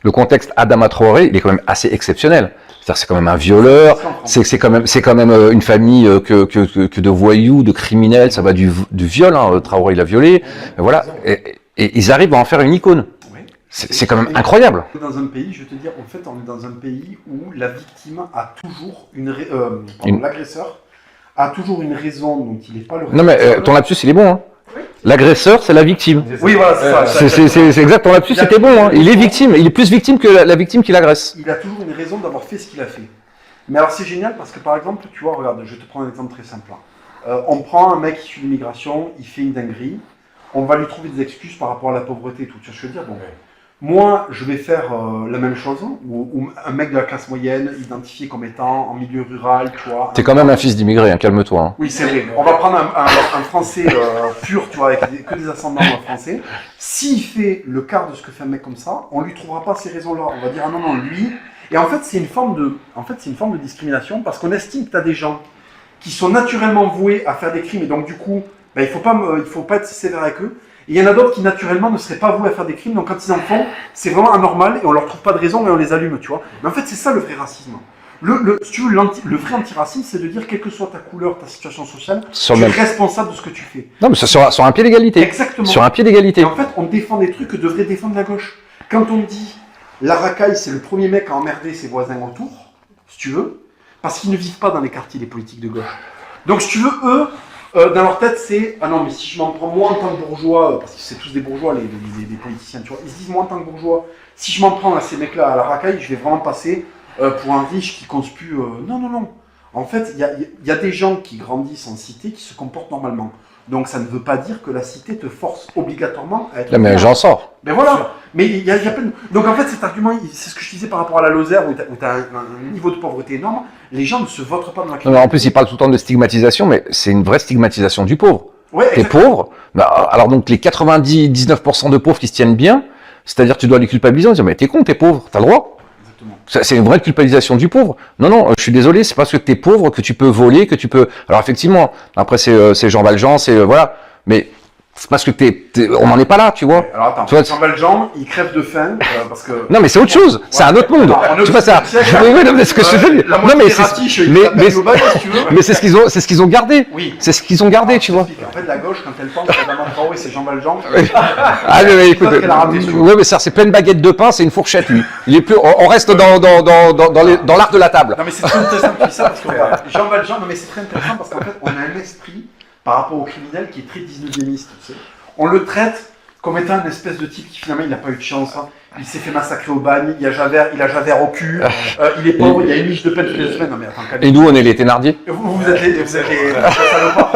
le contexte Adama Traoré, il est quand même assez exceptionnel. C'est-à-dire, c'est quand même un violeur, c'est quand même une famille que de voyous, de criminels, ça va du viol, hein. Traoré, il a violé, voilà. Et ils arrivent à en faire une icône. C'est quand même incroyable. Dans un pays, je vais te dire, en fait, on est dans un pays où la victime a toujours l'agresseur a toujours une raison dont il n'est pas le. Non mais ton lapsus, il est bon. Hein. L'agresseur, c'est la victime. Oui, voilà, c'est ça. C'est exact, ton lapsus, c'était bon. Hein. Il est victime, il est plus victime que la victime qui l'agresse. Il a toujours une raison d'avoir fait ce qu'il a fait. Mais alors c'est génial parce que par exemple, tu vois, regarde, je vais te prendre un exemple très simple. On prend un mec issu de l'immigration, il fait une dinguerie, on va lui trouver des excuses par rapport à la pauvreté et tout. Tu vois ce que je veux dire? Bon. Moi, je vais faire la même chose, ou un mec de la classe moyenne, identifié comme étant en milieu rural, tu vois. T'es quand même un fils d'immigré, hein, calme-toi. Hein. Oui, c'est vrai. On va prendre un Français pur, tu vois, avec que des ascendants français. S'il fait le quart de ce que fait un mec comme ça, on lui trouvera pas ces raisons-là. On va dire, ah non, non, lui... Et en fait, c'est une forme de discrimination, parce qu'on estime que tu as des gens qui sont naturellement voués à faire des crimes, et donc du coup, il faut pas être sévère avec eux. Et il y en a d'autres qui naturellement ne seraient pas voués à faire des crimes, donc quand ils en font, c'est vraiment anormal et on leur trouve pas de raison et on les allume, tu vois. Mais en fait, c'est ça le vrai racisme. Si tu veux, le vrai antiracisme, c'est de dire, quelle que soit ta couleur, ta situation sociale, tu es responsable de ce que tu fais. Non, mais sur un pied d'égalité. Exactement. Sur un pied d'égalité. Et en fait, on défend des trucs que devrait défendre la gauche. Quand on dit, la racaille, c'est le premier mec à emmerder ses voisins autour, si tu veux, parce qu'ils ne vivent pas dans les quartiers des politiques de gauche. Donc, si tu veux, eux, dans leur tête, c'est ah non, mais si je m'en prends moi en tant que bourgeois, parce que c'est tous des bourgeois, les politiciens, tu vois, ils se disent moi en tant que bourgeois, si je m'en prends à ces mecs-là à la racaille, je vais vraiment passer pour un riche qui conspue. Non, non, non. En fait, il y a des gens qui grandissent en cité qui se comportent normalement. Donc ça ne veut pas dire que la cité te force obligatoirement à être. Là, mais j'en sors. Mais voilà. Mais il y a plein de... Donc en fait, cet argument, c'est ce que je disais par rapport à la Lozère, où tu as un niveau de pauvreté énorme. Les gens ne se votent pas dans la criminalité. En plus, il parle tout le temps de stigmatisation, mais c'est une vraie stigmatisation du pauvre. Ouais, t'es pauvre, alors donc les 99% de pauvres qui se tiennent bien, c'est-à-dire tu dois les culpabiliser en disant mais t'es con, t'es pauvre, t'as le droit. C'est une vraie culpabilisation du pauvre. Non, non, je suis désolé, c'est parce que t'es pauvre que tu peux voler, que tu peux... Alors effectivement, après c'est Jean Valjean, c'est... voilà, mais c'est parce que on n'en est pas là, tu vois. Alors attends, tu vois, Jean Valjean, il crève de faim parce que... Non mais c'est autre chose, c'est un autre monde. Tu vois ça. Oui, non mais ce que je veux dire. Non mais c'est ce qu'ils ont gardé. Oui. C'est ce qu'ils ont gardé, tu vois. En fait, la gauche, quand elle pense que Adama Traoré, c'est Jean Valjean... Ah mais écoute, ouais mais ça c'est plein de baguettes de pain, c'est une fourchette lui. Il est plus, on reste dans l'art de la table. Non mais c'est très intéressant que tu dis ça parce que Jean Valjean, non mais c'est très intéressant parce qu'en fait on a un esprit par rapport au criminel qui est très 19e. On le traite comme étant une espèce de type qui finalement il n'a pas eu de chance. Hein. Il s'est fait massacrer au bagne, il a Javert au cul, il est pauvre, il y a une niche de peine toutes les semaines. Non mais attends, et nous on est les Thénardier. Vous êtes les salopards.